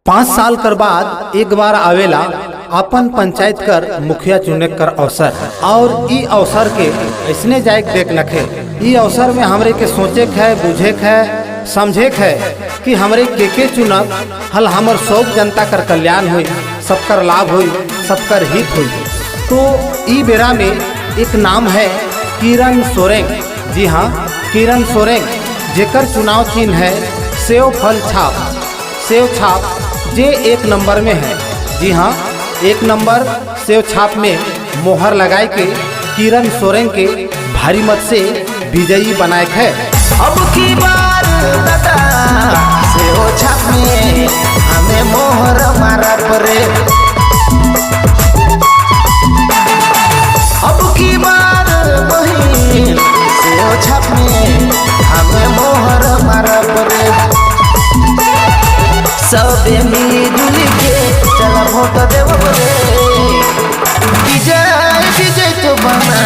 5 साल कर बाद एक बार आवेला अपन पंचायत कर मुखिया चुने कर अवसर और ई अवसर के ऐसने जाए देख नखे। ई अवसर में हमरे के सोचे है, बुझे है, समझे है कि हमरे के चुनब हल हमर सब जनता कर कल्याण हुई, सबकर लाभ हुई, सबकर हित हुई। तो ई बेरा में एक नाम है किरण सोरेंग। जी हाँ, किरण सोरेंग, जेकर चुनाव चिन्ह है सेव फल छाप। सेव छाप जे 1 नंबर में है। जी हाँ, 1 नंबर सेव छाप में मोहर लगाए के किरण सोरेंग के भारी मत से विजयी बनाए है। अब की बार दादा सेव छाप में हमें मोहर मारा परे। अब की बार बहिन सेव छाप में हमें मोहर मारा परे। सबे मिली जुली के चला वोट देव परे। विजय विजय तो बना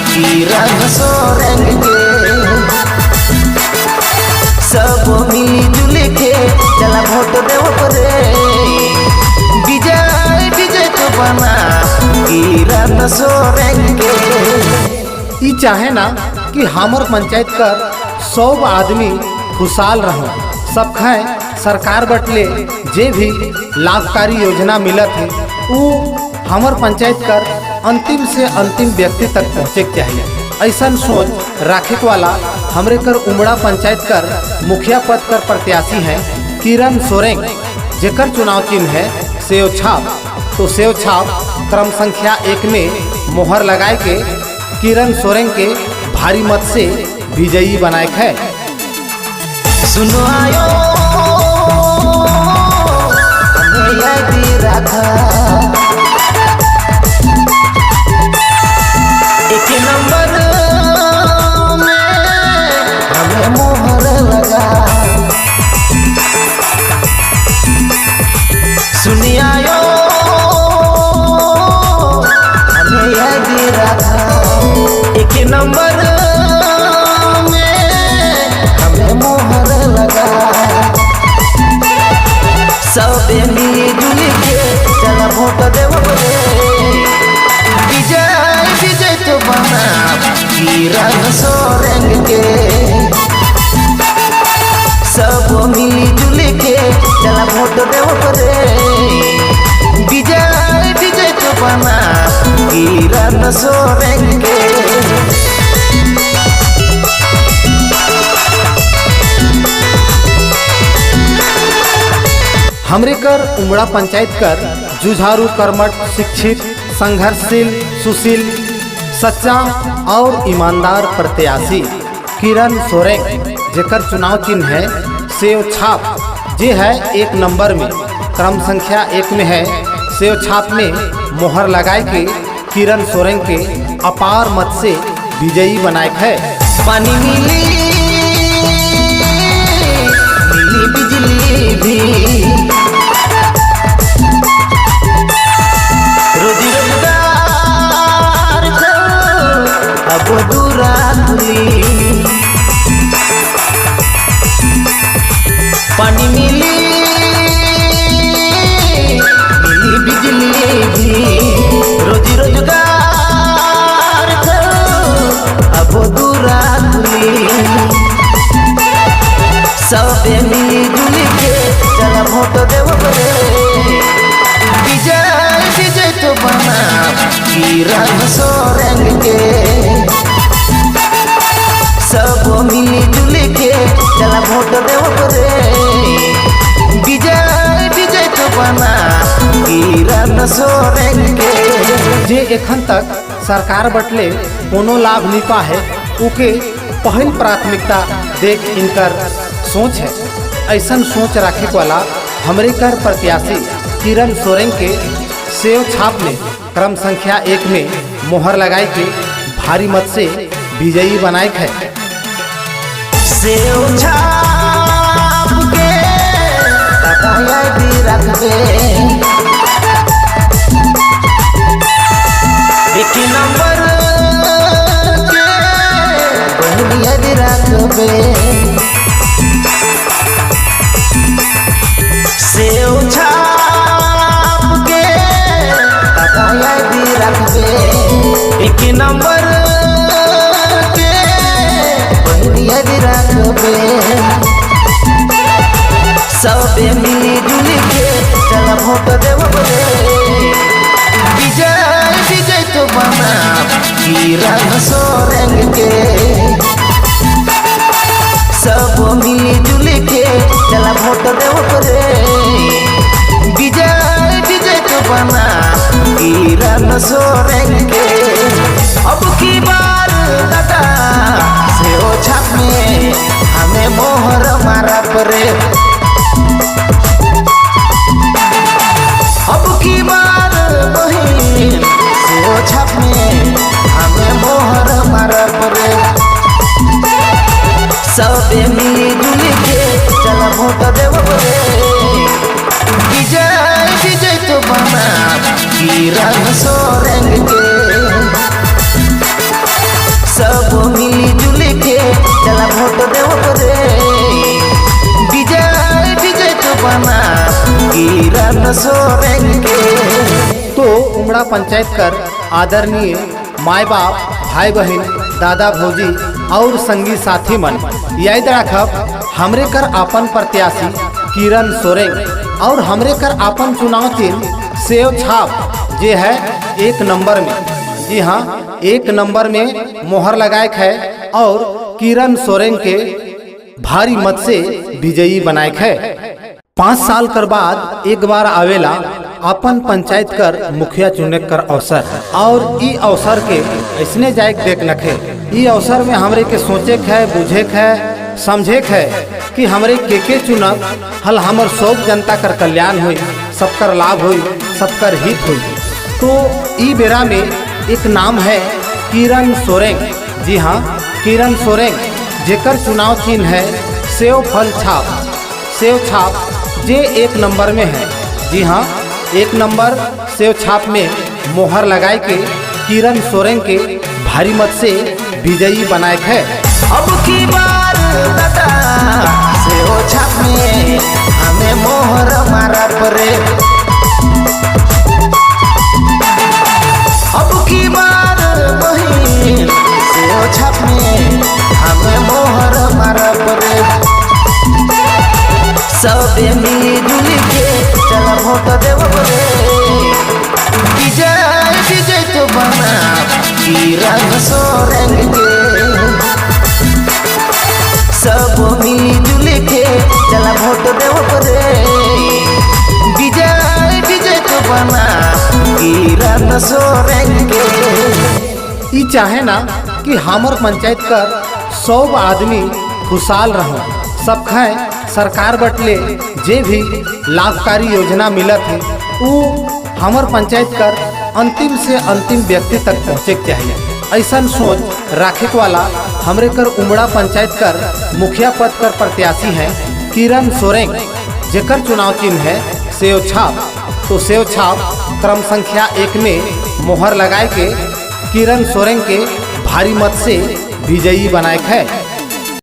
किरण सोरेंग के। सब मिली जुली के चला वोट देव परे। विजय विजय तो बना किरण सोरेंग के। ई चाहे ना कि हमर पंचायत कर 100 आदमी खुशहाल रहो, सब खाए सरकार बटले जे भी लाभकारी योजना मिलत है वो हमर पंचायत कर अंतिम से अंतिम व्यक्ति तक पहुँचे चाहिए। ऐसा सोच राखे वाला हमरे कर उमड़ा पंचायत कर मुखिया पद कर प्रत्याशी हैं किरण सोरेंग, जेकर चुनाव चिन्ह है सेव छाप। तो सेव छाप क्रम संख्या 1 में मोहर लगाए के किरण सोरेंग के भारी मत से विजयी बनाए है। सुनो आयो हमें याद रखा। 1 नंबर में हमें मोहर लगा। सुनियायो हमें याद रखा। 1 नंबर में हमें मोहर लगा। सबे मिली जुली के चला वोट देव परे। विजय विजय तो बना किरण सोरेंग के। सब मिली जुली के चला वोट देव परे। विजय विजय तो बना किरण सोरेंग के। हमरे कर उमड़ा पंचायत कर जुझारू, कर्मठ, शिक्षित, संघर्षशील, सुशील, सच्चा और ईमानदार प्रत्याशी किरण सोरेंग, जेकर चुनाव चिन्ह है सेव छाप। जे है 1 नंबर में क्रम संख्या 1 में है। सेव छाप में मोहर लगाए के किरण सोरेंग के अपार मत से विजयी बनाए है। पानी मिली बिजली भी, रोजी रोजगार अब दूरा खुली। पानी मिली बिजली भी, रोजी रोजगार अब दूरा खुली। सबे मिली जुली के चला वोट देव परे। विजय विजय तो बना किरण सोरेंग के। सब मिली जुली के चला वोट देव परे। विजय विजय तो बना किरण सोरेंग के। जे एखन तक सरकार बटले कोनो लाभ नहीं पाए उके पहल प्राथमिकता देख इनकर सोच है। ऐसा सोच रखे वाला हमरे कर प्रत्याशी किरण सोरेंग के सेव छाप में क्रम संख्या 1 में मोहर लगाए के भारी मत से विजयी बनाए है। सेव छाप के याद रख दे। 1 नंबर के याद रख दे। सेव छाप एक नंबर के बहनिया रखबे सबे मिली जुली के चल वोट देव विजय विजय तो बना किरण सोरेंग के सब मिली जुली के चल वोट देव विजय विजय तो बना किरण सोरेंग के अब की बार दादा से ओ छाप में हमें मोहर मारा परे अब की बार बहिन से ओ छाप में हमें मोहर मारा परे सबे मिली जुली के चल वोट देव विजय विजय तो बना किरण सोरेंग के सब मिली जुली के चल वोट देव विजय विजय तो बना किरण सोरेंग के। तो उमड़ा पंचायत कर आदरणीय माय बाप भाई बहन दादा भौजी और संगी साथी मन याद रखब हमरे कर आपन प्रत्याशी किरण सोरेंग और हमरे कर आपन चुनाव चिन्ह सेव छाप जे है 1 नंबर में। जी हाँ, 1 नंबर में मोहर लगाए है और किरण सोरेंग के भारी मत से विजयी बनाए है। 5 साल कर बाद एक बार आवेला अपन पंचायत कर मुखिया चुने कर अवसर और ई अवसर के ऐसने जाए देख नखे। ई अवसर में हमरे के सोचे है बुझे है समझे है कि हमरे के चुनब हल हमर सब जनता कर कल्याण हुई, सबकर लाभ हुई, सबकर हित हुई। तो ई बेरा में एक नाम है किरण सोरेंग। जी हाँ, किरण सोरेंग जेकर चुनाव चिन्ह है सेव फल छाप। सेव छाप जे 1 नंबर में है। जी हाँ, 1 नंबर सेव छाप में मोहर लगाए के किरण सोरेंग के भारी मत से विजयी बनाए है। अब की बार दादा से ओ छाप में हमें मोहर मारा परे अब की बार बहिन से ओ छाप में हमें मोहर मारा परे सबे मिली जुली के चल वोट देव विजय विजय तो बना किरण सोरेंग के सब मिली जुली के चल वोट देव विजय विजय तो बना किरण सोरेंग के। ई चाहे ना कि हमर पंचायत कर 100 आदमी खुशहाल रहो, सब खाए सरकार बटले जे भी लाभकारी योजना मिलत है वो हमर पंचायत कर अंतिम से अंतिम व्यक्ति तक पहुँचे चाहिए। ऐसा सोच राखे वाला हमरे कर उमड़ा पंचायत कर मुखिया पद कर प्रत्याशी हैं किरण सोरेंग जेकर चुनाव चिन्ह है सेव छाप। तो सेव छाप क्रम संख्या 1 में मोहर लगाए के किरण सोरेंग के भारी मत से विजयी बनाए है।